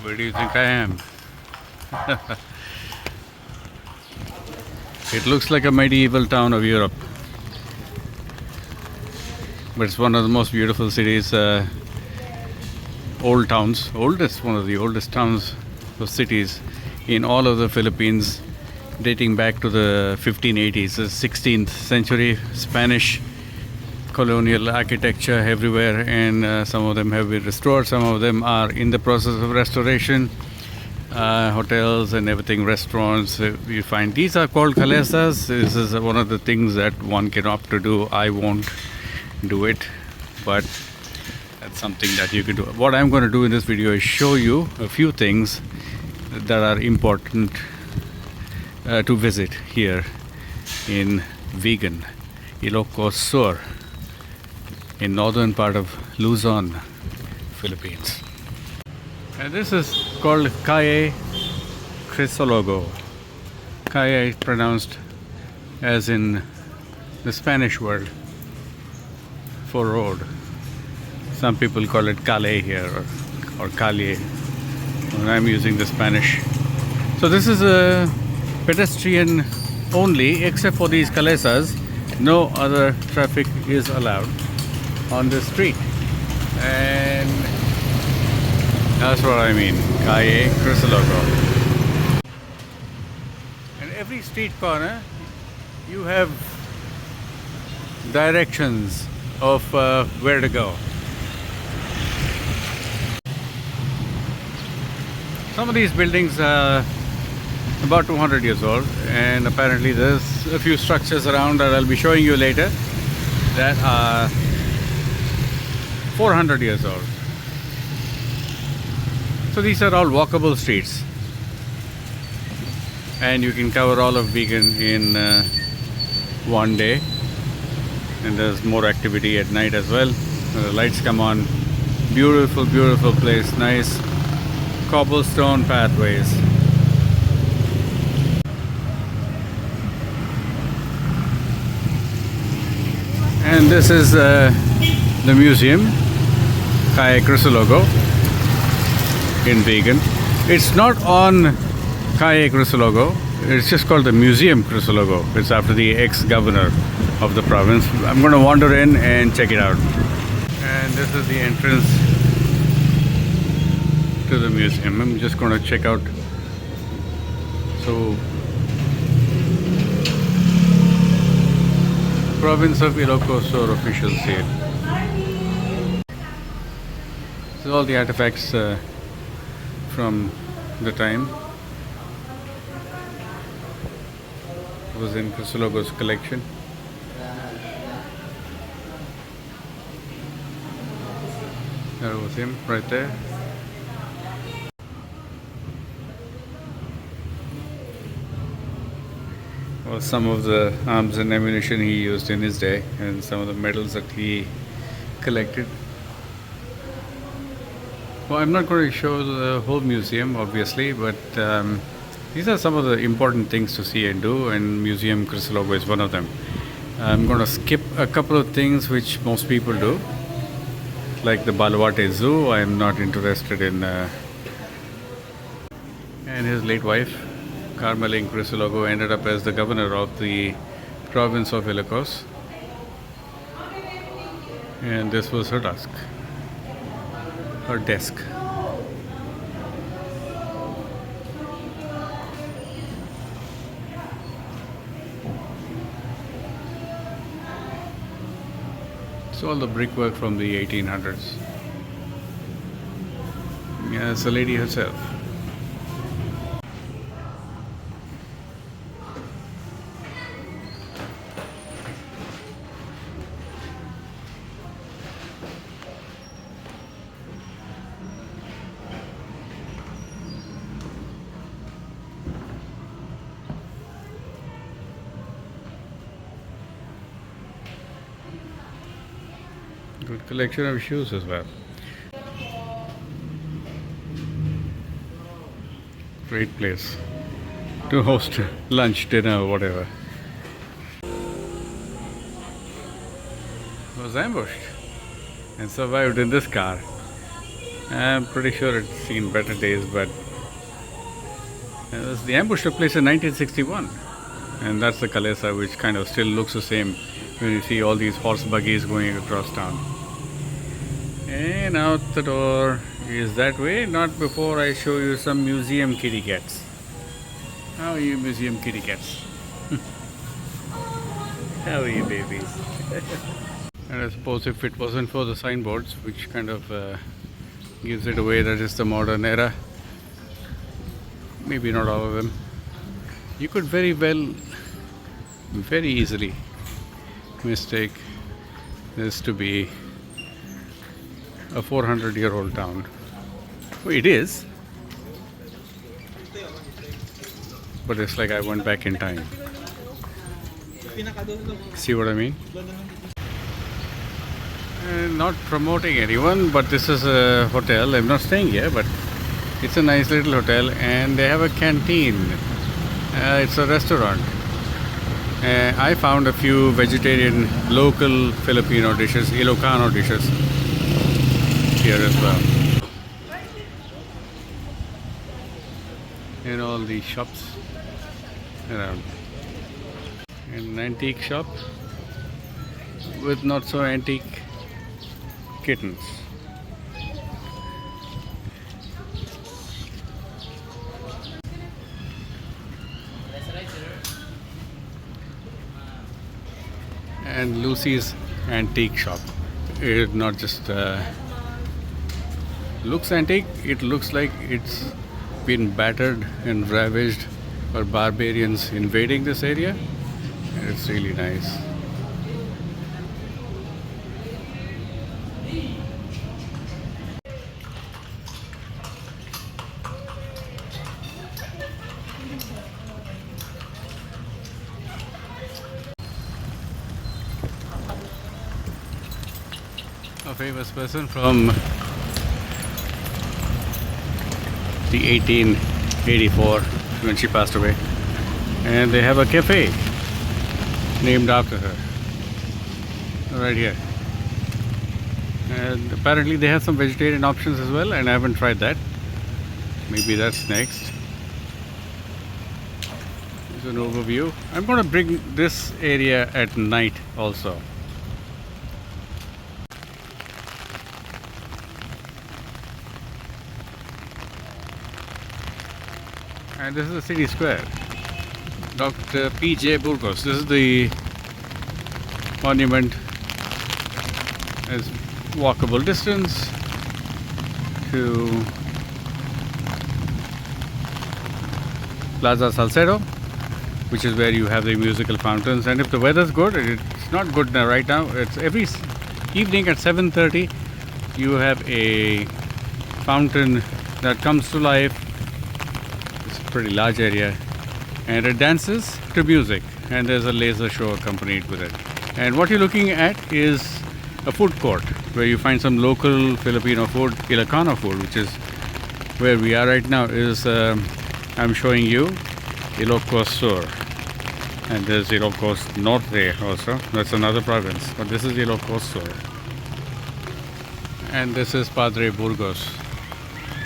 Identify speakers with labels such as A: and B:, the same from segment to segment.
A: Where do you think I am? It looks like a medieval town of Europe, but it's one of the most beautiful cities, old towns, one of the oldest towns or cities in all of the Philippines, dating back to the 1580s, the 16th century. Spanish colonial architecture everywhere, and some of them have been restored, some of them are in the process of restoration. Hotels and everything, restaurants, you find these are called calesas. This is one of the things that one can opt to do. I won't do it, but that's something that you can do. What I'm going to do in this video is show you a few things that are important to visit here in Vigan, Ilocossur, in northern part of Luzon, Philippines. And this is called calle Crisologo. Calle is pronounced as in the Spanish word for road. Some people call it calle here, or calle, when I'm using the Spanish. So this is a pedestrian only, except for these calesas. No other traffic is allowed on the street, and that's what I mean, calle Crisologo. And every street corner you have directions of where to go. Some of these buildings are about 200 years old, and apparently there's a few structures around that I'll be showing you later that are 400 years old. So these are all walkable streets, and you can cover all of Vigan in one day. And there's more activity at night as well. The lights come on. Beautiful, beautiful place. Nice cobblestone pathways. And this is the museum, Calle Crisologo, in Vigan. It's not on Calle Crisologo. It's just called the Museum Crisologo. It's after the ex-governor of the province. I'm going to wander in and check it out. And this is the entrance to the museum. I'm just going to check out. So, province of Ilocossur official seal. So all the artifacts from the time was in Crisologo's collection. There was him right there. Well, some of the arms and ammunition he used in his day, and some of the medals that he collected. Well, I'm not going to show the whole museum, obviously, but these are some of the important things to see and do, and Museum Crisologo is one of them. I'm going to skip a couple of things which most people do, like the Baluarte Zoo. I am not interested in. And his late wife, Carmeline Crisologo, ended up as the governor of the province of Ilocos, and this was her desk. It's all the brickwork from the 1800s. Yeah, it's the lady herself. Good collection of shoes as well. Great place to host lunch, dinner, whatever. Was ambushed and survived in this car. I'm pretty sure it's seen better days, but the ambush took place in 1961, and that's the Kalesa, which kind of still looks the same when you see all these horse buggies going across town. And out the door is that way, not before I show you some museum kitty cats. How are you, museum kitty cats? How are you, babies? And I suppose if it wasn't for the signboards, which kind of gives it away that it's the modern era, maybe not all of them, you could very well, very easily mistake this to be a 400-year-old town. Well, it is, but it's like I went back in time. See what I mean? Not promoting anyone, but this is a hotel. I'm not staying here, but it's a nice little hotel, and they have a canteen. It's a restaurant. I found a few vegetarian, local Filipino dishes, Ilocano dishes here as well. And all these shops around. An antique shop with not so antique kittens. And Lucy's antique shop. It not just looks antique, it looks like it's been battered and ravaged by barbarians invading this area. It's really nice. A famous person from the 1884 when she passed away, and they have a cafe named after her right here, and apparently they have some vegetarian options as well, and I haven't tried that. Maybe that's next. Here's an overview. I'm going to bring this area at night also. And this is the city square. Dr. P.J. Burgos. This is the monument as walkable distance to Plaza Salcedo, which is where you have the musical fountains. And if the weather's good, it's not good now, right now. It's every evening at 7:30 you have a fountain that comes to life. It's a pretty large area, and it dances to music, and there's a laser show accompanied with it. And what you're looking at is a food court where you find some local Filipino food, Ilocano food, which is where we are right now. Is I'm showing you ilocossur, and there's Ilocos Norte also. That's another province, but this is ilocossur. And this is Padre Burgos,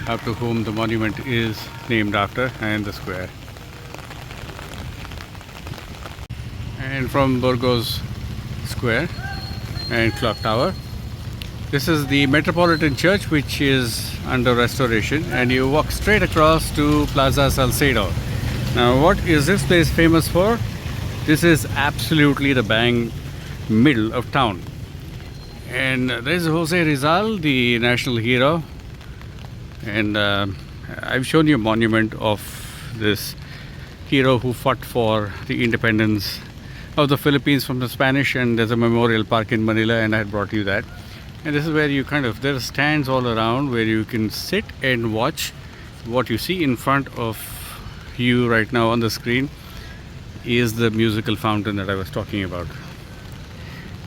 A: after whom the monument is named after, and the square. And from Burgos Square and Clock Tower, this is the Metropolitan Church, which is under restoration, and you walk straight across to Plaza Salcedo. Now, what is this place famous for? This is absolutely the bang middle of town. And there's Jose Rizal, the national hero, and I've shown you a monument of this hero who fought for the independence of the Philippines from the Spanish, and there's a memorial park in Manila, and I had brought you that. And this is where you there are stands all around where you can sit and watch. What you see in front of you right now on the screen is the musical fountain that I was talking about.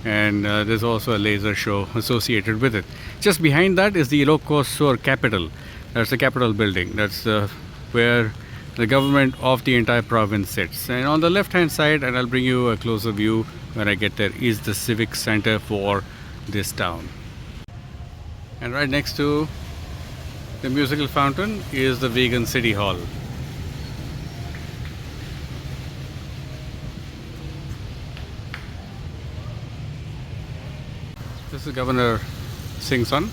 A: And there's also a laser show associated with it. Just behind that is the ilocossur capital. That's the capital building. That's where the government of the entire province sits. And on the left hand side, and I'll bring you a closer view when I get there, is the civic center for this town. And right next to The musical fountain is the Vigan City Hall. This is Governor Singh's son,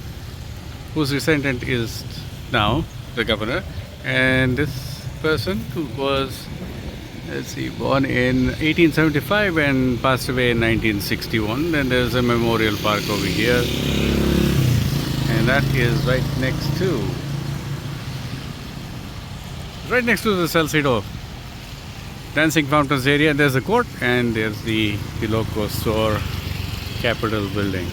A: whose descendant is now the governor. And this person who was, let's see, born in 1875 and passed away in 1961. And there's a memorial park over here. And that is right next to the Salcedo Dancing Fountains area. There's a court and there's the ilocossur Capitol building.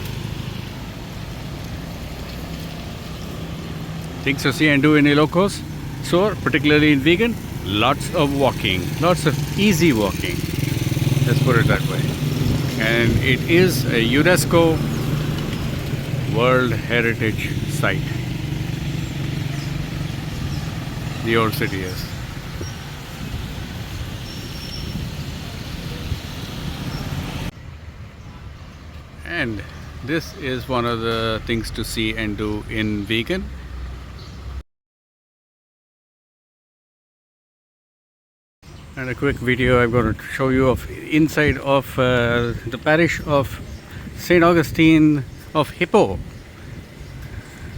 A: Things to see and do in ilocossur, particularly in Vigan, lots of walking, lots of easy walking. Let's put it that way. And it is a UNESCO World Heritage Site. The old city is. And this is one of the things to see and do in Vigan. And a quick video I'm going to show you of inside of the parish of St. Augustine of Hippo,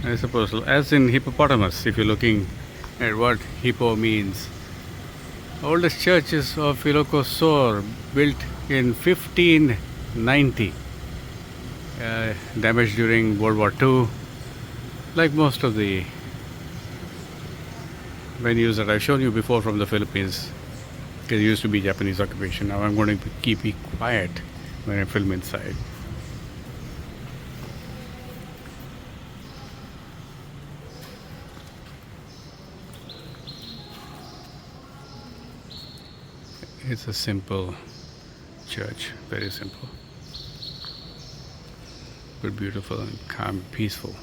A: I suppose, as in hippopotamus, if you're looking at what Hippo means. Oldest church is of ilocossur, built in 1590, damaged during World War II, like most of the venues that I've shown you before from the Philippines. It used to be Japanese occupation. Now I'm going to keep it quiet when I film inside. It's a simple church, very simple, but beautiful and calm, peaceful.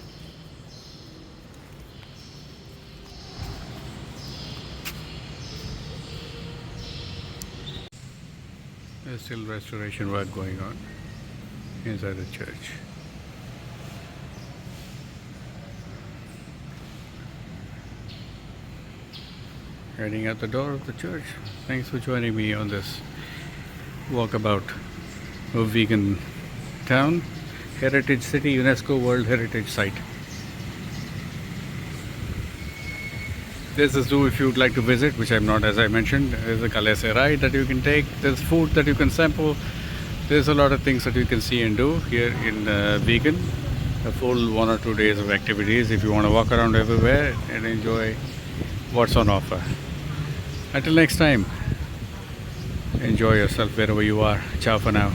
A: There's still restoration work going on inside the church. Heading out the door of the church. Thanks for joining me on this walkabout of Vigan town, Heritage City, UNESCO World Heritage Site. There's a zoo if you'd like to visit, which I'm not, as I mentioned. There's a Kalese ride that you can take. There's food that you can sample. There's a lot of things that you can see and do here in Vigan. A full 1 or 2 days of activities if you want to walk around everywhere and enjoy what's on offer. Until next time, enjoy yourself wherever you are. Ciao for now.